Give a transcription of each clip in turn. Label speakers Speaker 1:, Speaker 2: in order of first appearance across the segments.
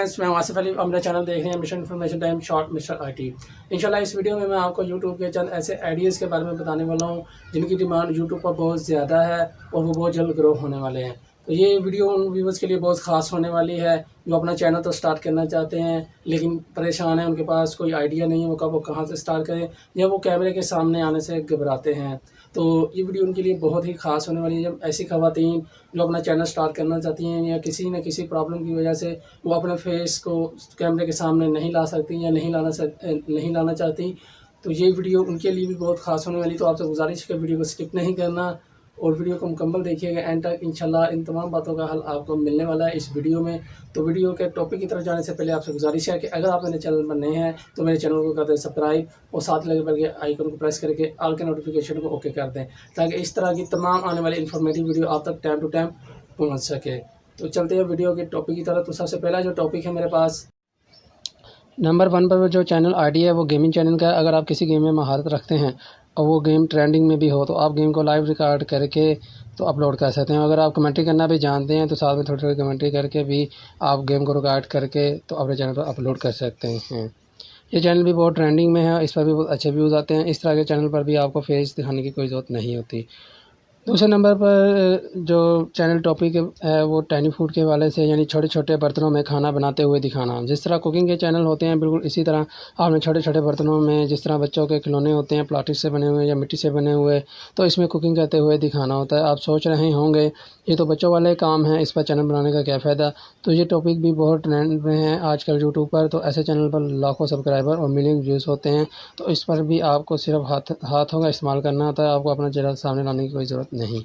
Speaker 1: Friends, मैं आसिफ अली। आप मेरा चैनल देख रहे हैं mission information time short mister IT। इंशाल्लाह इस वीडियो में मैं आपको यूट्यूब के चंद ऐसे आइडियाज़ के बारे में बताने वाला हूं जिनकी डिमांड यूट्यूब पर बहुत ज़्यादा है और वो बहुत जल्द ग्रो होने वाले हैं। तो ये वीडियो उन व्यूवर्स के लिए बहुत ख़ास होने वाली है जो अपना चैनल तो स्टार्ट करना चाहते हैं लेकिन परेशान हैं, उनके पास कोई आइडिया नहीं है वो कहाँ से स्टार्ट करें, या वो कैमरे के सामने आने से घबराते हैं। तो ये वीडियो उनके लिए बहुत ही ख़ास होने वाली है। जब ऐसी ख़वातीन जो अपना चैनल स्टार्ट करना चाहती हैं या किसी न किसी प्रॉब्लम की वजह से वो अपने फेस को कैमरे के सामने नहीं ला सकती या नहीं लाना चाहती, तो ये वीडियो उनके लिए भी बहुत ख़ास होने वाली। तो आपसे गुजारिश है वीडियो को स्किप नहीं करना और वीडियो को मुकम्मल देखिएगा एंड तक। इंशाल्लाह इन तमाम बातों का हल आपको मिलने वाला है इस वीडियो में। तो वीडियो के टॉपिक की तरफ जाने से पहले आपसे गुजारिश है कि अगर आप मेरे चैनल पर नए हैं तो मेरे चैनल को कर दें सब्सक्राइब और साथ लगे बल्कि आइकन को प्रेस करके ऑल के नोटिफिकेशन को ओके कर दें ताकि इस तरह की तमाम आने वाली इन्फॉर्मेटिव वीडियो आप तक टाइम टू टाइम पहुँच सके। तो चलते हैं वीडियो के टॉपिक की तरफ। तो सबसे पहला जो टॉपिक है मेरे पास नंबर 1 पर जो चैनल आईडी है वो गेमिंग चैनल का है। अगर आप किसी गेम में महारत रखते हैं और वो गेम ट्रेंडिंग में भी हो तो आप गेम को लाइव रिकॉर्ड करके तो अपलोड कर सकते हैं। अगर आप कमेंट्री करना भी जानते हैं तो साथ में थोड़ी थोड़ी कमेंट्री करके भी आप गेम को रिकॉर्ड करके तो अपने चैनल पर अपलोड कर सकते हैं। ये चैनल भी बहुत ट्रेंडिंग में है, इस पर भी बहुत अच्छे व्यूज़ आते हैं। इस तरह के चैनल पर भी आपको फेस दिखाने की कोई ज़रूरत नहीं होती। दूसरे नंबर पर जो चैनल टॉपिक है वो टाइनी फूड के हवाले से, यानी छोटे छोटे बर्तनों में खाना बनाते हुए दिखाना। जिस तरह कुकिंग के चैनल होते हैं बिल्कुल इसी तरह आपने छोटे छोटे बर्तनों में, जिस तरह बच्चों के खिलौने होते हैं प्लास्टिक से बने हुए या मिट्टी से बने हुए, तो इसमें कुकिंग करते हुए दिखाना होता है। आप सोच रहे होंगे ये तो बच्चों वाले काम हैं, इस पर चैनल बनाने का क्या फ़ायदा। तो ये टॉपिक भी बहुत ट्रेंड में है आजकल यूट्यूब पर। तो ऐसे चैनल पर लाखों सब्सक्राइबर और मिलियन व्यूज़ होते हैं। तो इस पर भी आपको सिर्फ हाथों का इस्तेमाल करना होता है, आपको अपना चेहरा सामने लाने की कोई ज़रूरत नहीं।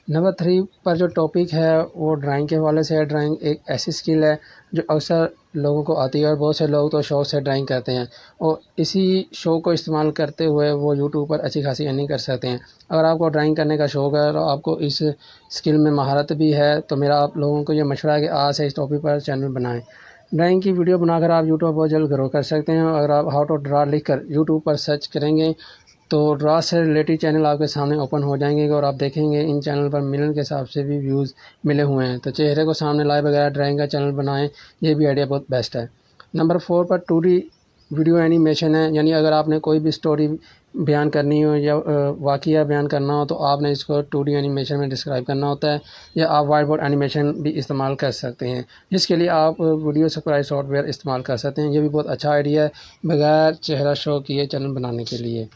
Speaker 1: नंबर 3 पर जो टॉपिक है वो ड्राइंग के हवाले से है। ड्राइंग एक ऐसी स्किल है जो अक्सर लोगों को आती है और बहुत से लोग तो शौक़ से ड्राइंग करते हैं और इसी शौक़ को इस्तेमाल करते हुए वो यूट्यूब पर अच्छी खासी अर्निंग कर सकते हैं। अगर आपको ड्राइंग करने का शौक़ है और आपको इस स्किल में महारत भी है तो मेरा आप लोगों को ये मशवरा है कि आज से इस टॉपिक पर चैनल बनाएँ। ड्राइंग की वीडियो बनाकर आप यूट्यूब पर बहुत जल्द ग्रो कर सकते हैं। अगर आप हाउ टू ड्रा लिख कर यूट्यूब पर सर्च करेंगे तो ड्रा से रिलेटेड चैनल आपके सामने ओपन हो जाएंगे और आप देखेंगे इन चैनल पर मिलियन के हिसाब से भी व्यूज़ मिले हुए हैं। तो चेहरे को सामने लाए बगैर ड्राइंग का चैनल बनाएं, ये भी आइडिया बहुत बेस्ट है। नंबर 4 पर 2D वीडियो एनिमेशन है, यानी अगर आपने कोई भी स्टोरी बयान करनी हो या वाक़या बयान करना हो तो आपने इसको 2D एनिमेशन में डिस्क्राइब करना होता है, या आप वाइट बोर्ड एनिमेशन भी इस्तेमाल कर सकते हैं जिसके लिए आप वीडियो सप्लाई सॉफ्टवेयर इस्तेमाल कर सकते हैं। ये भी बहुत अच्छा आइडिया है बगैर चेहरा शो किए चैनल बनाने के लिए।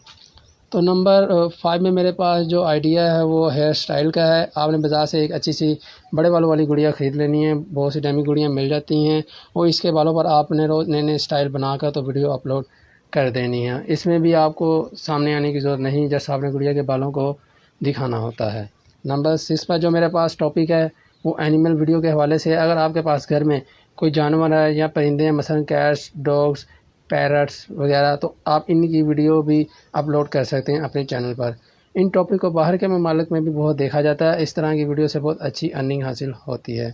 Speaker 1: तो नंबर 5 में मेरे पास जो आइडिया है वो हेयर स्टाइल का है। आपने बाज़ार से एक अच्छी सी बड़े बालों वाली गुड़िया ख़रीद लेनी है, बहुत सी डमी गुड़ियाँ मिल जाती हैं और इसके बालों पर आपने रोज़ नए नए स्टाइल बनाकर तो वीडियो अपलोड कर देनी है। इसमें भी आपको सामने आने की ज़रूरत नहीं, जैसे आपने गुड़िया के बालों को दिखाना होता है। नंबर 6 पर जो मेरे पास टॉपिक है वो एनिमल वीडियो के हवाले से है। अगर आपके पास घर में कोई जानवर है या परिंदे हैं, मसलन कैट्स, डॉग्स, पैरट्स वगैरह, तो आप इनकी वीडियो भी अपलोड कर सकते हैं अपने चैनल पर। इन टॉपिक को बाहर के ममालिक में भी बहुत देखा जाता है। इस तरह की वीडियो से बहुत अच्छी अर्निंग हासिल होती है।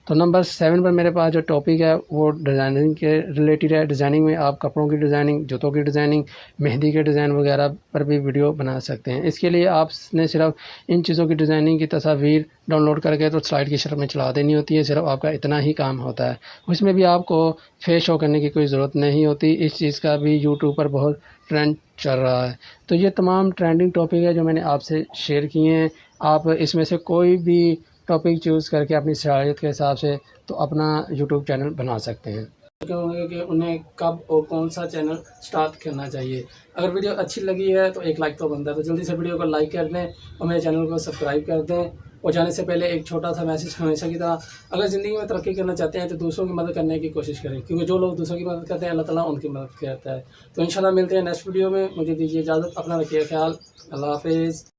Speaker 1: तो नंबर 7 पर मेरे पास जो टॉपिक है वो डिज़ाइनिंग के रिलेटेड है। डिज़ाइनिंग में आप कपड़ों की डिज़ाइनिंग, जूतों की डिज़ाइनिंग, मेहंदी के डिज़ाइन वगैरह पर भी वीडियो बना सकते हैं। इसके लिए आपने सिर्फ इन चीज़ों की डिज़ाइनिंग की तस्वीर डाउनलोड करके तो स्लाइड की शक्ल में चला देनी होती है। सिर्फ आपका इतना ही काम होता है, उसमें भी आपको फेस शो करने की कोई ज़रूरत नहीं होती। इस चीज़ का भी यूट्यूब पर बहुत ट्रेंड चल रहा है। तो ये तमाम ट्रेंडिंग टॉपिक है जो मैंने आपसे शेयर किए हैं। आप इसमें से कोई भी टॉपिक चूज़ करके अपनी सलाहियत के हिसाब से तो अपना यूट्यूब चैनल बना सकते हैं। होंगे कि उन्हें कब और कौन सा चैनल स्टार्ट करना चाहिए। अगर वीडियो अच्छी लगी है तो एक लाइक तो बनता है, तो जल्दी से वीडियो को लाइक कर दें और मेरे चैनल को सब्सक्राइब कर दें। और जाने से पहले एक छोटा सा मैसेज हमेशा की तरह, अगर ज़िंदगी में तरक्की करना चाहते हैं तो दूसरों की मदद करने की कोशिश करें, क्योंकि जो लोग दूसरों की मदद करते हैं अल्लाह ताला उनकी मदद करता है। तो इंशाल्लाह मिलते हैं नेक्स्ट वीडियो में। मुझे दीजिए इजाज़त, अपना रखिए ख्याल। अल्लाह हाफिज़।